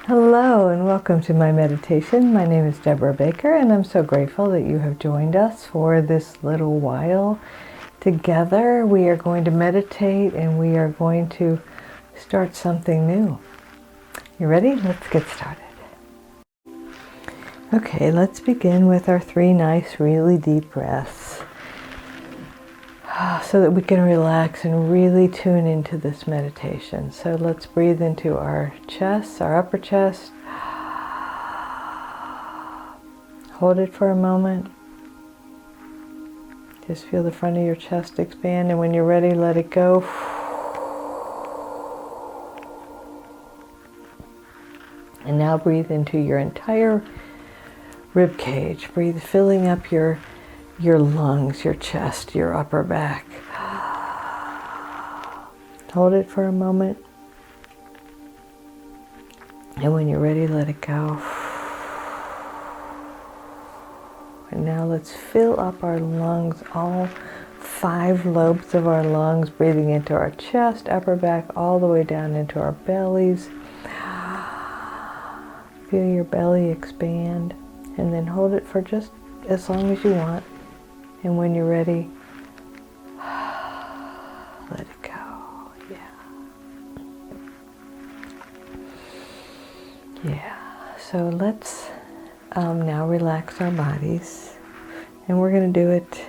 Hello and welcome to my meditation. My name is Debra Baker and I'm so grateful that you have joined us for this little while. Together we are going to meditate and we are going to start something new. You ready? Let's get started. Okay, let's begin with our 3 nice, really deep breaths so that we can relax and really tune into this meditation. So let's breathe into our chest, our upper chest. Hold it for a moment. Just feel the front of your chest expand, and when you're ready, let it go. And now breathe into your entire rib cage. Breathe, filling up your lungs, your chest, your upper back. Hold it for a moment. And when you're ready, let it go. And now let's fill up our lungs, all 5 lobes of our lungs, breathing into our chest, upper back, all the way down into our bellies. Feel your belly expand, and then hold it for just as long as you want. And when you're ready, let it go. Yeah. So let's now relax our bodies. And we're going to do it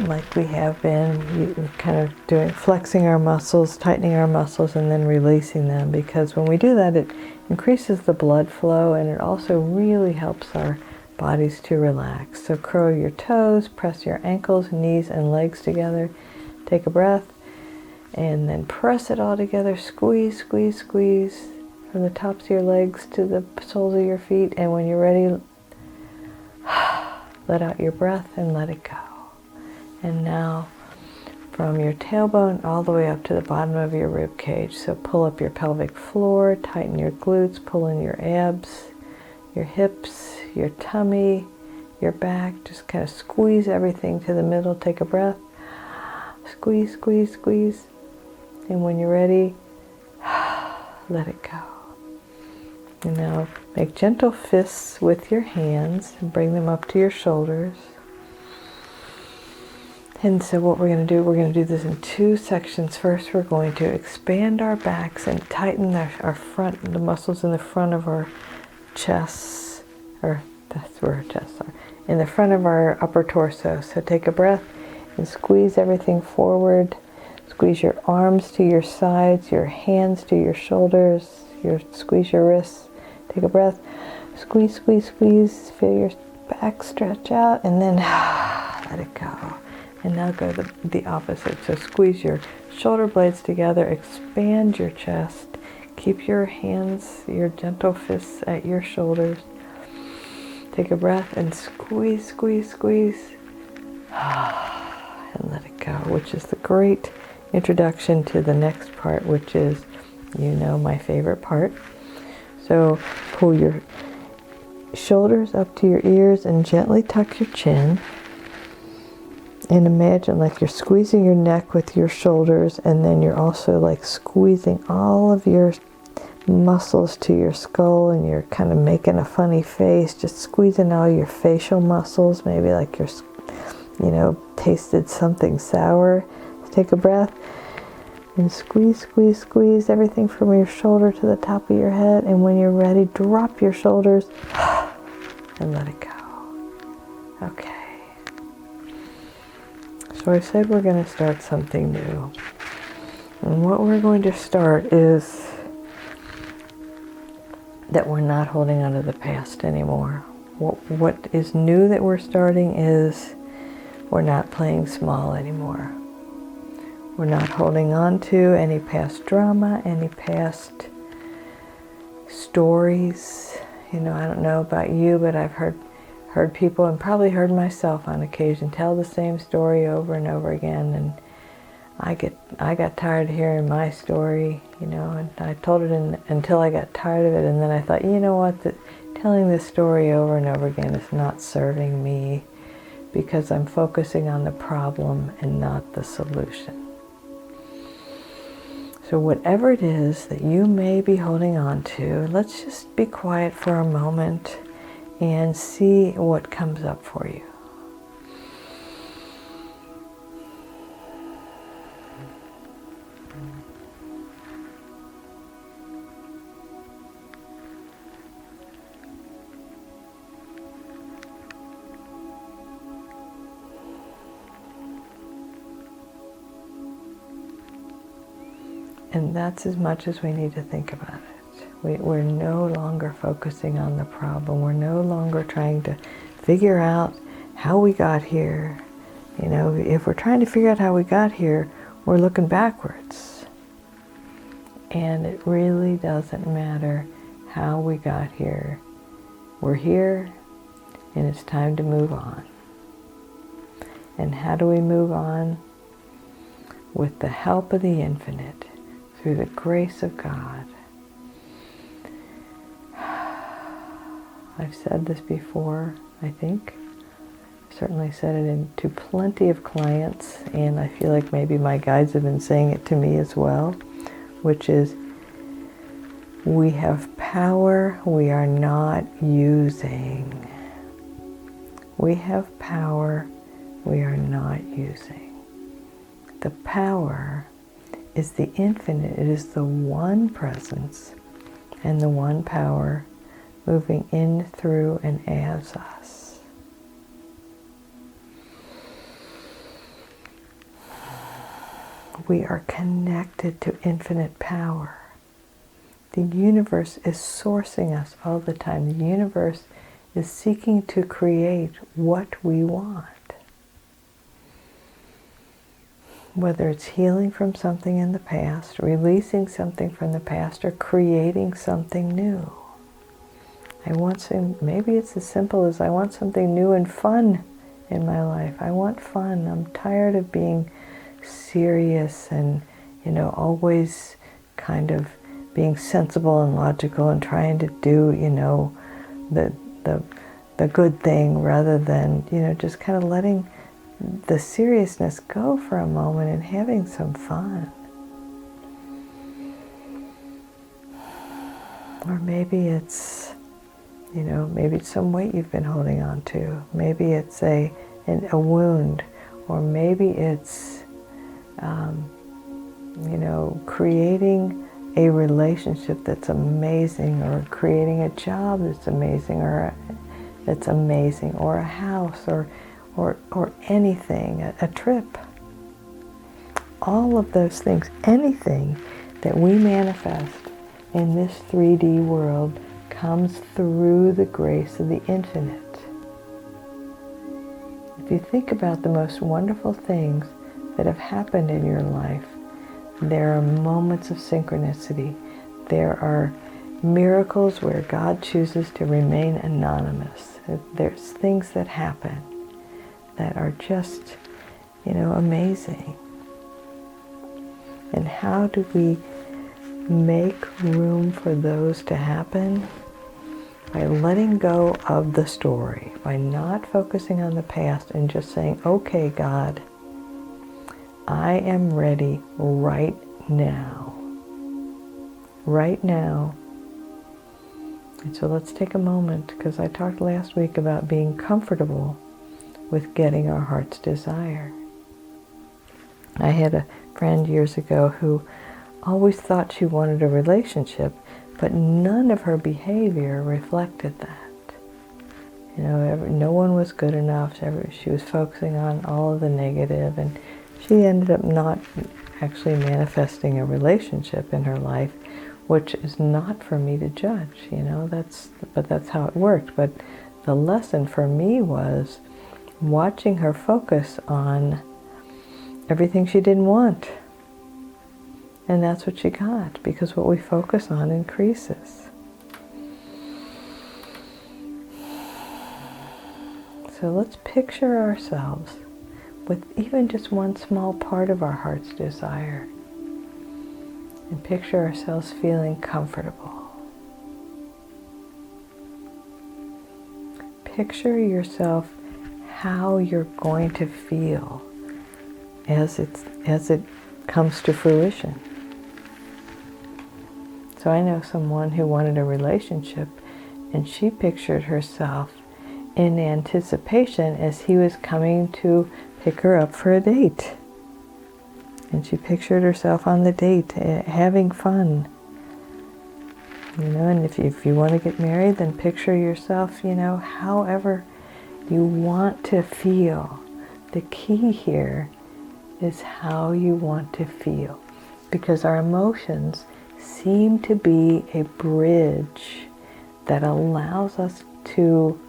like we have been, kind of doing, flexing our muscles, tightening our muscles, and then releasing them. Because when we do that, it increases the blood flow, and it also really helps our bodies to relax. So curl your toes, press your ankles, knees, and legs together. Take a breath, and then press it all together. Squeeze, squeeze, squeeze from the tops of your legs to the soles of your feet. And when you're ready, let out your breath and let it go. And now from your tailbone all the way up to the bottom of your rib cage. So pull up your pelvic floor, tighten your glutes, pull in your abs, your hips, your tummy, your back. Just kind of squeeze everything to the middle. Take a breath. Squeeze, squeeze, squeeze. And when you're ready, let it go. And now make gentle fists with your hands and bring them up to your shoulders. And so what we're going to do this in 2 sections. First, we're going to expand our backs and tighten our front, the muscles in the front of our chests, or that's where our chests are, in the front of our upper torso. So take a breath and squeeze everything forward. Squeeze your arms to your sides, your hands to your shoulders, squeeze your wrists. Take a breath. Squeeze, squeeze, squeeze. Feel your back stretch out, and then let it go. And now go the opposite. So squeeze your shoulder blades together, expand your chest. Keep your hands, your gentle fists at your shoulders. Take a breath and squeeze, squeeze, squeeze. And let it go, which is the great introduction to the next part, which is, my favorite part. So pull your shoulders up to your ears and gently tuck your chin. And imagine like you're squeezing your neck with your shoulders, and then you're also like squeezing all of your muscles to your skull, and you're kind of making a funny face, just squeezing all your facial muscles, maybe like you're, tasted something sour. Take a breath. And squeeze, squeeze, squeeze everything from your shoulder to the top of your head. And when you're ready, drop your shoulders and let it go. Okay. So I said we're going to start something new. And what we're going to start is that we're not holding on to the past anymore. What is new that we're starting is we're not playing small anymore. We're not holding on to any past drama, any past stories. I don't know about you, but I've heard people, and probably heard myself on occasion, tell the same story over and over again. And I got tired of hearing my story, and I told it until I got tired of it. And then I thought, telling this story over and over again is not serving me, because I'm focusing on the problem and not the solution. So whatever it is that you may be holding on to, let's just be quiet for a moment and see what comes up for you. And that's as much as we need to think about it. We're no longer focusing on the problem. We're no longer trying to figure out how we got here. You know, if we're trying to figure out how we got here, we're looking backwards. And it really doesn't matter how we got here. We're here, and it's time to move on. And how do we move on? With the help of the infinite, through the grace of God. I've said this before, I think. I've certainly said it to plenty of clients, and I feel like maybe my guides have been saying it to me as well, which is, we have power we are not using. We have power we are not using. The power is the infinite. It is the one presence and the one power moving in, through, and as us. We are connected to infinite power. The universe is sourcing us all the time. The universe is seeking to create what we want. Whether it's healing from something in the past, releasing something from the past, or creating something new. Maybe it's as simple as I want something new and fun in my life. I want fun. I'm tired of being serious and, always kind of being sensible and logical and trying to do, the good thing rather than, just kind of letting the seriousness go for a moment and having some fun. Or maybe it's, maybe it's some weight you've been holding on to. Maybe it's a wound, or maybe it's, creating a relationship that's amazing, or creating a job that's amazing, or a house, or anything, a trip. All of those things, anything that we manifest in this 3D world comes through the grace of the infinite. If you think about the most wonderful things that have happened in your life, there are moments of synchronicity. There are miracles where God chooses to remain anonymous. There's things that happen that are just, amazing. And how do we make room for those to happen? By letting go of the story, by not focusing on the past and just saying, okay, God, I am ready right now. Right now. And so let's take a moment, because I talked last week about being comfortable with getting our heart's desire. I had a friend years ago who always thought she wanted a relationship, but none of her behavior reflected that. No one was good enough. She was focusing on all of the negative, and she ended up not actually manifesting a relationship in her life, which is not for me to judge. But that's how it worked. But the lesson for me was watching her focus on everything she didn't want. And that's what she got, because what we focus on increases. So let's picture ourselves with even just one small part of our heart's desire. And picture ourselves feeling comfortable. Picture yourself how you're going to feel as it comes to fruition. So I know someone who wanted a relationship, and she pictured herself in anticipation as he was coming to pick her up for a date. And she pictured herself on the date, having fun. And if you want to get married, then picture yourself, however you want to feel. The key here is how you want to feel. Because our emotions seem to be a bridge that allows us to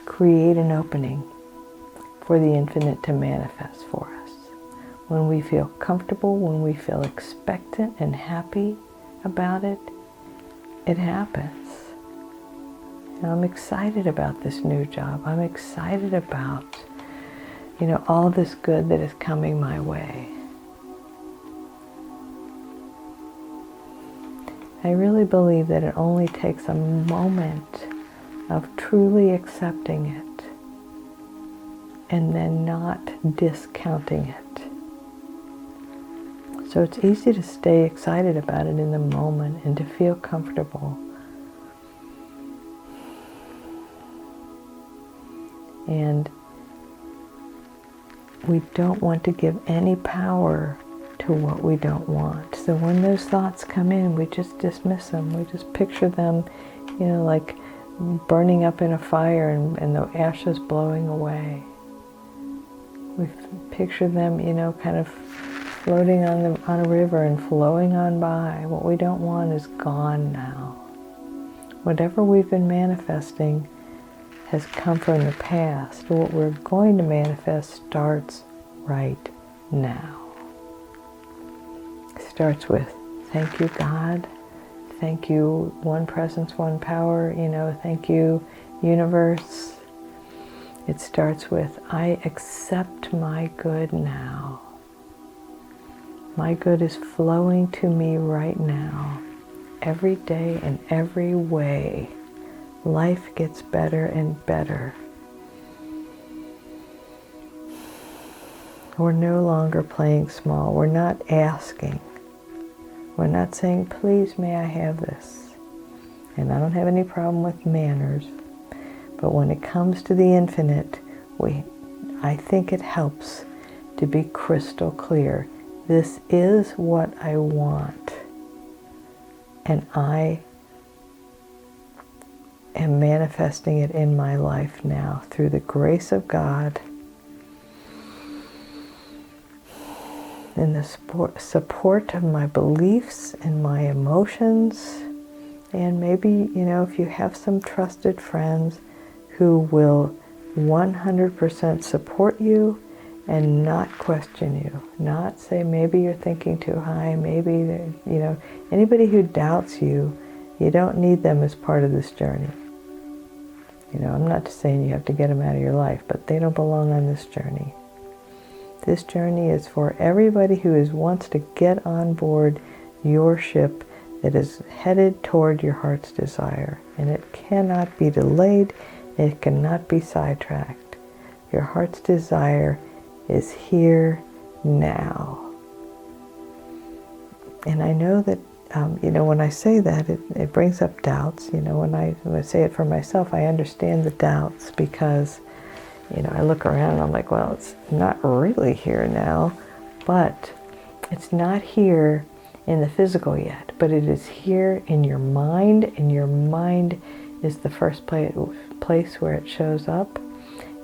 create an opening for the infinite to manifest for us. When we feel comfortable, when we feel expectant and happy about it, it happens. And I'm excited about this new job. I'm excited about, all this good that is coming my way. I really believe that it only takes a moment of truly accepting it and then not discounting it. So it's easy to stay excited about it in the moment and to feel comfortable. And we don't want to give any power to what we don't want. So when those thoughts come in, we just dismiss them. We just picture them, like burning up in a fire and the ashes blowing away. We picture them, kind of floating on a river and flowing on by. What we don't want is gone now. Whatever we've been manifesting has come from the past. What we're going to manifest starts right now. It starts with, thank you, God. Thank you, one presence, one power. Thank you, universe. It starts with, I accept my good now. My good is flowing to me right now. Every day and every way, life gets better and better. We're no longer playing small. We're not asking. We're not saying, please, may I have this? And I don't have any problem with manners. But when it comes to the infinite, I think it helps to be crystal clear. This is what I want. And I am manifesting it in my life now through the grace of God and the support of my beliefs and my emotions. And maybe, if you have some trusted friends who will 100% support you and not question you, not say, maybe you're thinking too high, maybe, anybody who doubts you, you don't need them as part of this journey. I'm not saying you have to get them out of your life, but they don't belong on this journey. This journey is for everybody who wants to get on board your ship that is headed toward your heart's desire. And it cannot be delayed. It cannot be sidetracked. Your heart's desire is here now. And I know that, when I say that, it brings up doubts. When I say it for myself, I understand the doubts because I look around and I'm like, well, it's not really here now, but it's not here in the physical yet, but it is here in your mind, and your mind is the first place where it shows up.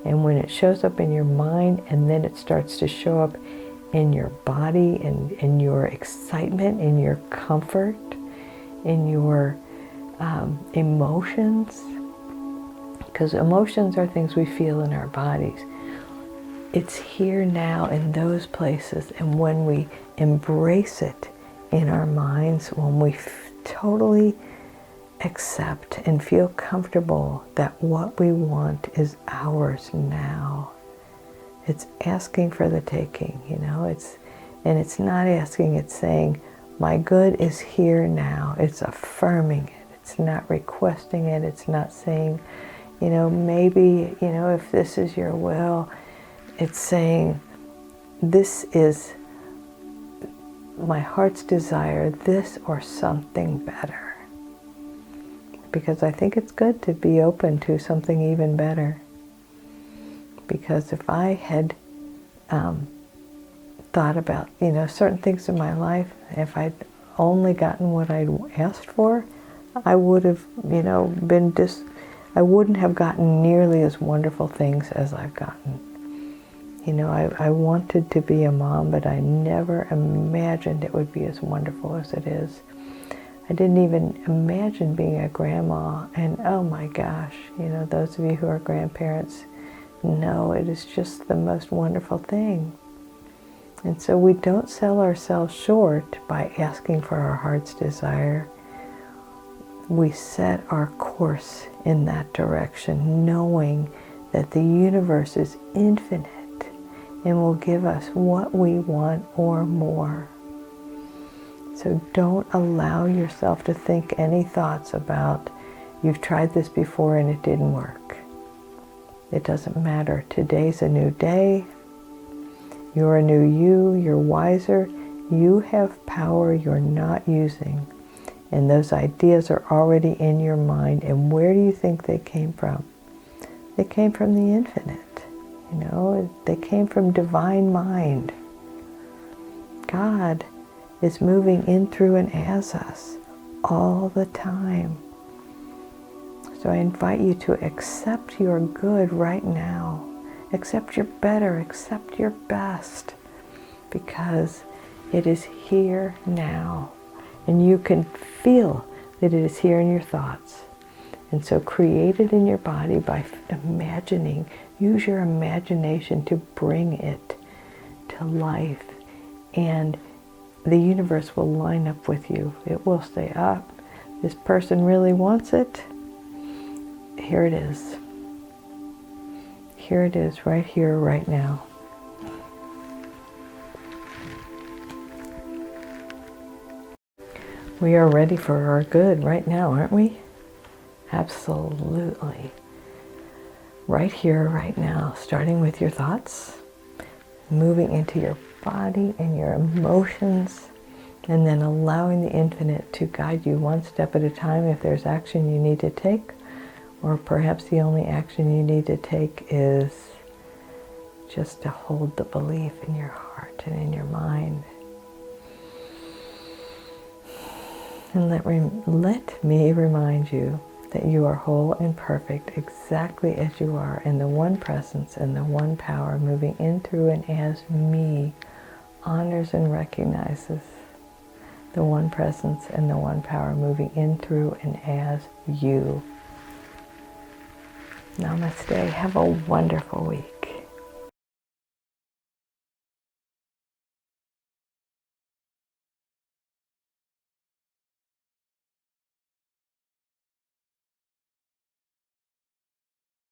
And when it shows up in your mind, and then it starts to show up in your body, and in your excitement, in your comfort, in your emotions, because emotions are things we feel in our bodies. It's here now in those places. And when we embrace it in our minds, when we totally accept and feel comfortable that what we want is ours now, it's asking for the taking, it's not asking, it's saying, my good is here now. It's affirming it. It's not requesting it. It's not saying, maybe, if this is your will. It's saying, this is my heart's desire, this or something better. Because I think it's good to be open to something even better. Because if I had thought about, certain things in my life, if I'd only gotten what I'd asked for, I would have, I wouldn't have gotten nearly as wonderful things as I've gotten. I wanted to be a mom, but I never imagined it would be as wonderful as it is. I didn't even imagine being a grandma, and oh my gosh, those of you who are grandparents know it is just the most wonderful thing. And so we don't sell ourselves short by asking for our heart's desire. We set our course in that direction, knowing that the universe is infinite and will give us what we want or more. So don't allow yourself to think any thoughts about, you've tried this before and it didn't work. It doesn't matter. Today's a new day. You're a new you. You're wiser. You have power you're not using. And those ideas are already in your mind. And where do you think they came from? They came from the infinite. They came from divine mind. God is moving in, through, and as us all the time. So I invite you to accept your good right now. Accept your better. Accept your best. Because it is here now. And you can feel that it is here in your thoughts. And so create it in your body by imagining. Use your imagination to bring it to life. And the universe will line up with you. It will say, this person really wants it. Here it is. Here it is, right here, right now. We are ready for our good right now, aren't we? Absolutely. Right here, right now, starting with your thoughts, moving into your body and your emotions, and then allowing the infinite to guide you one step at a time if there's action you need to take, or perhaps the only action you need to take is just to hold the belief in your heart and in your mind. And let me remind you that you are whole and perfect exactly as you are, and the one presence and the one power moving in, through, and as me honors and recognizes the one presence and the one power moving in, through, and as you. Namaste. Have a wonderful week.